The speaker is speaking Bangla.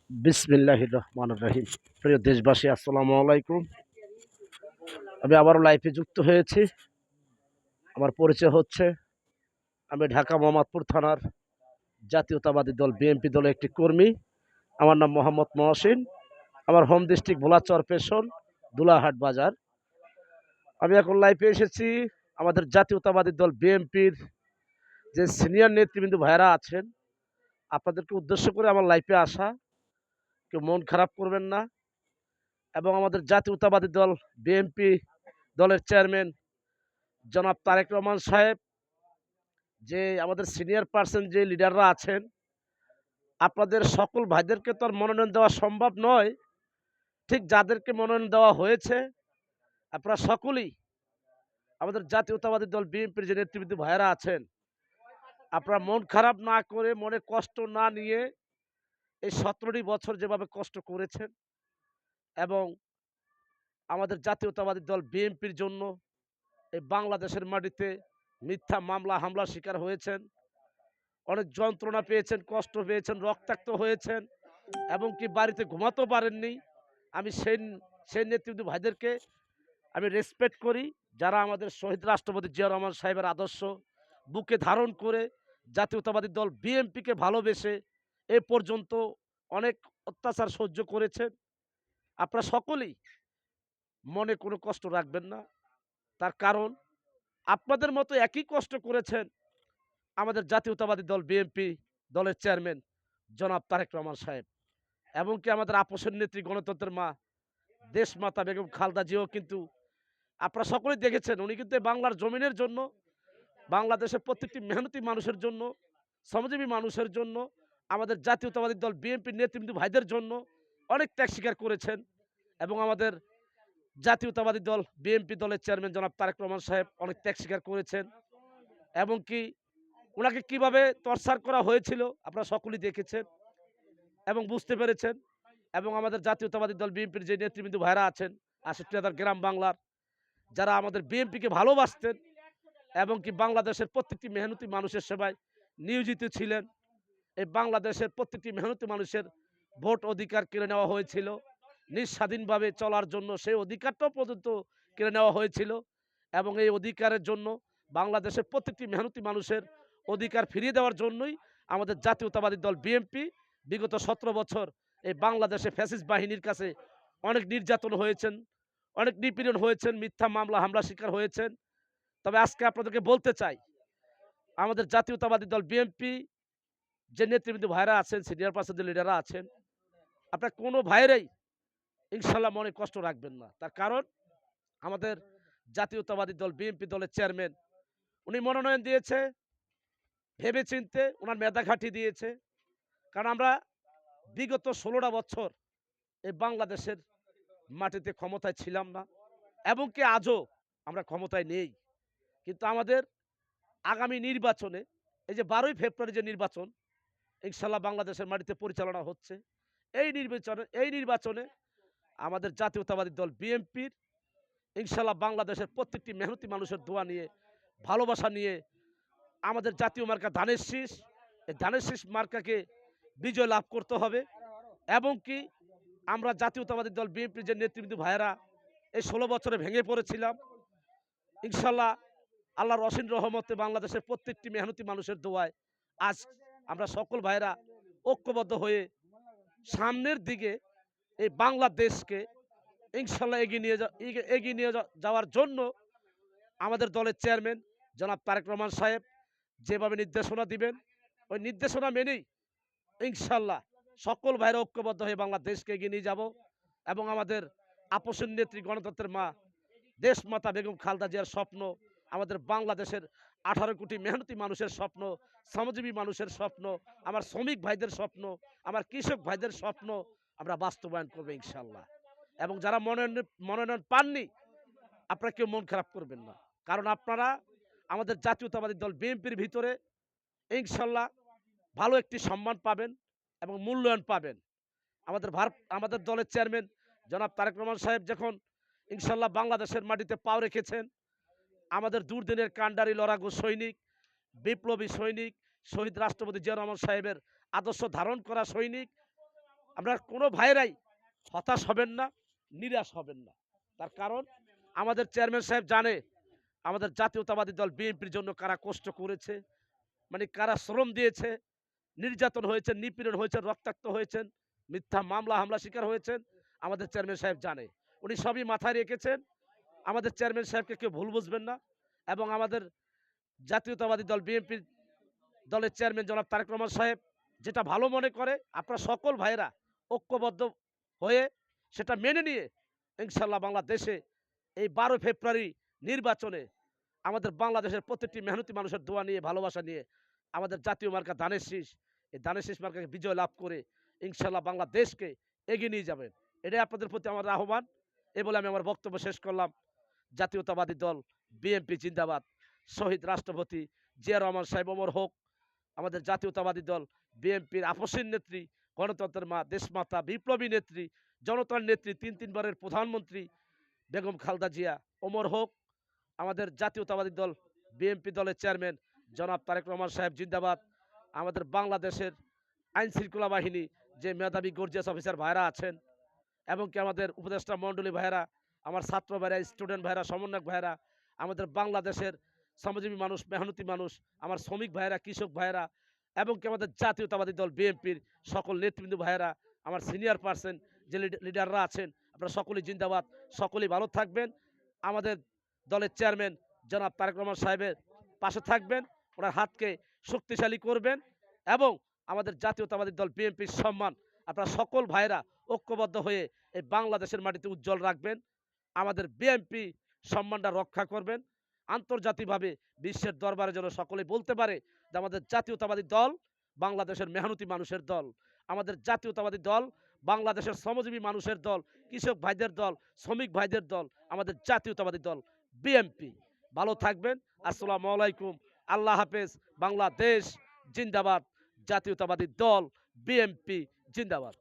বিসমিল্লাহির রহমানির রহিম। প্রিয় দেশবাসী, আসসালামু আলাইকুম। আমি আবারও লাইভে যুক্ত হয়েছি। আমার পরিচয় হচ্ছে, আমি ঢাকা মোহাম্মদপুর থানার জাতীয়তাবাদী দল বিএনপি দলের একটি কর্মী। আমার নাম মোহাম্মদ মহসিন। আমার হোম ডিস্ট্রিক্ট ভোলাচর পেশন, দুলাহাট বাজার। আমি এখন লাইভে এসেছি আমাদের জাতীয়তাবাদী দল বিএনপির যে সিনিয়র নেতৃবৃন্দ ভাইয়েরা আছেন, আপনাদেরকে উদ্দেশ্য করে আমার লাইভে আসা। কেউ মন খারাপ করবেন না। এবং আমাদের জাতীয়তাবাদী দল বিএনপি দলের চেয়ারম্যান জনাব তারেক রহমান সাহেব, যে আমাদের সিনিয়র পার্সন যে লিডাররা আছেন, আপনাদের সকল ভাইদেরকে তো আর মনোনয়ন দেওয়া সম্ভব নয়। ঠিক যাদেরকে মনোনয়ন দেওয়া হয়েছে, আপনারা সকলেই আমাদের জাতীয়তাবাদী দল বিএনপির যে নেতৃবৃন্দ ভাইয়েরা আছেন, আপনারা মন খারাপ না করে, মনে কষ্ট না নিয়ে এই 17টি বছর যেভাবে কষ্ট করেছেন এবং আমাদের জাতীয়তাবাদী দল বিএনপির জন্য এই বাংলাদেশের মাটিতে মিথ্যা মামলা হামলার শিকার হয়েছেন, অনেক যন্ত্রণা পেয়েছেন, কষ্ট পেয়েছেন, রক্তাক্ত হয়েছেন এবং কি বাড়িতে ঘুমাতেও পারেননি। আমি সেই নেতৃবৃন্দ ভাইদেরকে আমি রেসপেক্ট করি, যারা আমাদের শহীদ রাষ্ট্রপতি জিয়া রহমান সাহেবের আদর্শ বুকে ধারণ করে জাতীয়তাবাদী দল বিএনপিকে ভালোবেসে এ পর্যন্ত অনেক অত্যাচার সহ্য করেছেন। আপনারা সকলেই মনে কোনো কষ্ট রাখবেন না। তার কারণ, আপনাদের মতো একই কষ্ট করেছেন আমাদের জাতীয়তাবাদী দল বিএনপি দলের চেয়ারম্যান জনাব তারেক রহমান সাহেব এবং কি আমাদের আপোষের নেত্রী গণতন্ত্রের মা দেশমাতা বেগম খালেদা জিয়াও কিন্তু আপনারা সকলেই দেখেছেন, উনি কিন্তু এই বাংলার জমিনের জন্য, বাংলাদেশের প্রত্যেকটি মেহনতি মানুষের জন্য, শ্রমজীবী মানুষের জন্য, আমাদের জাতীয়তাবাদী দল বিএনপির নেতৃবৃন্দ ভাইদের জন্য অনেক ত্যাগ স্বীকার করেছেন এবং আমাদের জাতীয়তাবাদী দল বিএনপি দলের চেয়ারম্যান জনাব তারেক রহমান সাহেব অনেক ত্যাগ স্বীকার করেছেন এবং কি ওনাকে কিভাবে টর্চার করা হয়েছিল আপনারা সকলেই দেখেছেন এবং বুঝতে পেরেছেন। এবং আমাদের জাতীয়তাবাদী দল বিএনপির যে নেতৃবৃন্দ ভাইরা আছেন ৬৮,০০০ গ্রাম বাংলার, যারা আমাদের বিএনপিকে ভালোবাসতেন এবং কি বাংলাদেশের প্রত্যেকটি মেহনতি মানুষের সেবায় নিয়োজিত ছিলেন। এই বাংলাদেশের প্রত্যেকটি মেহনতি মানুষের ভোট অধিকার কেড়ে নেওয়া হয়েছিল, নিঃস্বাধীনভাবে চলার জন্য সেই অধিকারটাও পর্যন্ত কেড়ে নেওয়া হয়েছিল এবং এই অধিকারের জন্য, বাংলাদেশের প্রত্যেকটি মেহনতি মানুষের অধিকার ফিরিয়ে দেওয়ার জন্যই আমাদের জাতীয়তাবাদী দল বিএনপি বিগত ১৭ বছর এই বাংলাদেশে ফ্যাসিস্ট বাহিনীর কাছে অনেক নির্যাতন হয়েছেন, অনেক নিপীড়ন হয়েছেন, মিথ্যা মামলা হামলা শিকার হয়েছেন। তবে আজকে আপনাদেরকে বলতে চাই, আমাদের জাতীয়তাবাদী দল বিএনপি যে নেতৃবৃন্দ ভাইরা আছেন, সিনিয়র পার্সন যে লিডাররা আছেন, আপনার কোনো ভাইয়েরাই ইনশাল্লাহ মনে কষ্ট রাখবেন না। তার কারণ, আমাদের জাতীয়তাবাদী দল বিএনপি দলের চেয়ারম্যান উনি মনোনয়ন দিয়েছে ভেবে চিনতে, ওনার মেধা খাটিয়ে দিয়েছে। কারণ আমরা বিগত ১৬টা বছর এই বাংলাদেশের মাটিতে ক্ষমতায় ছিলাম না এবং কি আজও আমরা ক্ষমতায় নেই। কিন্তু আমাদের আগামী নির্বাচনে, এই যে ১২ই ফেব্রুয়ারি যে নির্বাচন ইনশাল্লাহ বাংলাদেশের মাটিতে পরিচালনা হচ্ছে, এই নির্বাচনে আমাদের জাতীয়তাবাদী দল বিএনপির ইনশাল্লাহ বাংলাদেশের প্রত্যেকটি মেহনতি মানুষের দোয়া নিয়ে, ভালোবাসা নিয়ে আমাদের জাতীয় মার্কা ধানের শীষ, এই ধানের শীষ মার্কাকে বিজয় লাভ করতে হবে এবং কি আমরা জাতীয়তাবাদী দল বিএনপির যে নেতৃবৃন্দ ভাইয়েরা এই ১৬ বছরে ভেঙে পড়েছিলাম, ইনশাল্লাহ আল্লাহর অসীম রহমতে বাংলাদেশের প্রত্যেকটি মেহনতি মানুষের দোয়ায় আজ আমরা সকল ভাইয়েরা ঐক্যবদ্ধ হয়ে সামনের দিকে এই বাংলাদেশকে ইনশাল্লাহ এগিয়ে নিয়ে যাওয়ার জন্য আমাদের দলের চেয়ারম্যান জনাব তারেক রহমান সাহেব যেভাবে নির্দেশনা দিবেন, ওই নির্দেশনা মেনেই ইনশাল্লাহ সকল ভাইরা ঐক্যবদ্ধ হয়ে বাংলাদেশকে এগিয়ে নিয়ে যাব এবং আমাদের আপোষের নেত্রী গণতন্ত্রের মা দেশমাতা বেগম খালেদা জিয়ার স্বপ্ন, আমাদের বাংলাদেশের ১৮ কোটি মেহনতি মানুষের স্বপ্ন, শ্রমজীবী মানুষের স্বপ্ন, আমার শ্রমিক ভাইদের স্বপ্ন, আমার কৃষক ভাইদের স্বপ্ন আমরা বাস্তবায়ন করবো ইনশাল্লাহ। এবং যারা মনোনয়ন পাননি, আপনারা কেউ মন খারাপ করবেন না। কারণ আপনারা আমাদের জাতীয়তাবাদী দল বিএনপির ভিতরে ইনশাল্লাহ ভালো একটি সম্মান পাবেন এবং মূল্যায়ন পাবেন। আমাদের দলের চেয়ারম্যান জনাব তারেক রহমান সাহেব যখন ইনশাল্লাহ বাংলাদেশের মাটিতে পাও রেখেছেন, আমাদের দুর্দিনের কাণ্ডারি লড়াকু সৈনিক, বিপ্লবী সৈনিক, শহীদ রাষ্ট্রপতি জিয়া রহমান সাহেবের আদর্শ ধারণ করা সৈনিক, আমরা কোনো ভাইরাই হতাশ হবেন না, নিরাশ হবেন না। তার কারণ আমাদের চেয়ারম্যান সাহেব জানে আমাদের জাতীয়তাবাদী দল বিএনপির জন্য কারা কষ্ট করেছে, মানে কারা শ্রম দিয়েছে, নির্যাতন হয়েছে, নিপীড়ন হয়েছে, রক্তাক্ত হয়েছেন, মিথ্যা মামলা হামলা শিকার হয়েছেন। আমাদের চেয়ারম্যান সাহেব জানে, উনি সবই মাথায় রেখেছেন। আমাদের চেয়ারম্যান সাহেবকে কেউ ভুল বুঝবেন না। এবং আমাদের জাতীয়তাবাদী দল বিএনপির দলের চেয়ারম্যান জনাব তারেক রহমান সাহেব যেটা ভালো মনে করে, আপনারা সকল ভাইরা ঐক্যবদ্ধ হয়ে সেটা মেনে নিয়ে ইনশাল্লাহ বাংলাদেশে এই 12 ফেব্রুয়ারি নির্বাচনে আমাদের বাংলাদেশের প্রত্যেকটি মেহনতি মানুষের দোয়া নিয়ে, ভালোবাসা নিয়ে আমাদের জাতীয় মার্কা ধানের শীষ, এই ধানের শীষ মার্কাকে বিজয় লাভ করে ইনশাল্লাহ বাংলাদেশকে এগিয়ে নিয়ে যাবেন। এটাই আপনাদের প্রতি আমার আহ্বান। এ বলে আমি আমার বক্তব্য শেষ করলাম। জাতীয়তাবাদী দল বিএনপি জিন্দাবাদ। শহীদ রাষ্ট্রপতি জিয়া রহমান সাহেব অমর হোক। আমাদের জাতীয়তাবাদী দল বিএনপির আপসীন নেত্রী, গণতন্ত্রের মা, দেশমাতা, বিপ্লবী নেত্রী, জনতার নেত্রী, তিনবারের প্রধানমন্ত্রী বেগম খালেদা জিয়া অমর হোক। আমাদের জাতীয়তাবাদী দল বিএনপি দলের চেয়ারম্যান জনাব তারেক রহমান সাহেব জিন্দাবাদ। আমাদের বাংলাদেশের আইন শৃঙ্খলা বাহিনী যে মেধাবী গর্জিয়াস অফিসার ভাইরা আছেন, এবং কি আমাদের উপদেষ্টা মণ্ডলী ভাইরা, আমার ছাত্র ভাইরা, স্টুডেন্ট ভাইরা, সমন্বয়ক ভাইরা, আমাদের বাংলাদেশের শ্রমজীবী মানুষ, মেহনতি মানুষ, আমার শ্রমিক ভাইরা, কৃষক ভাইরা, এবং কি আমাদের জাতীয়তাবাদী দল বিএনপির সকল নেতৃবৃন্দ ভাইরা, আমার সিনিয়র পার্সন যে লিডাররা আছেন, আপনারা সকলেই জিন্দাবাদ। সকলেই ভালো থাকবেন। আমাদের দলের চেয়ারম্যান জনাব তারেক রহমান সাহেবের পাশে থাকবেন, ওনার হাতকে শক্তিশালী করবেন, এবং আমাদের জাতীয়তাবাদী দল বিএনপির সম্মান আপনারা সকল ভাইরা ঐক্যবদ্ধ হয়ে এই বাংলাদেশের মাটিতে উজ্জ্বল রাখবেন। আমাদের বিএনপি সম্মানটা রক্ষা করবেন। আন্তর্জাতিকভাবে বিশ্বের দরবারে যেন সকলে বলতে পারে যে আমাদের জাতীয়তাবাদী দল বাংলাদেশের মেহনতি মানুষের দল, আমাদের জাতীয়তাবাদী দল বাংলাদেশের শ্রমজীবী মানুষের দল, কৃষক ভাইদের দল, শ্রমিক ভাইদের দল, আমাদের জাতীয়তাবাদী দল বিএনপি। ভালো থাকবেন। আসসালামু আলাইকুম। আল্লাহ হাফেজ। বাংলাদেশ জিন্দাবাদ। জাতীয়তাবাদী দল বিএনপি জিন্দাবাদ।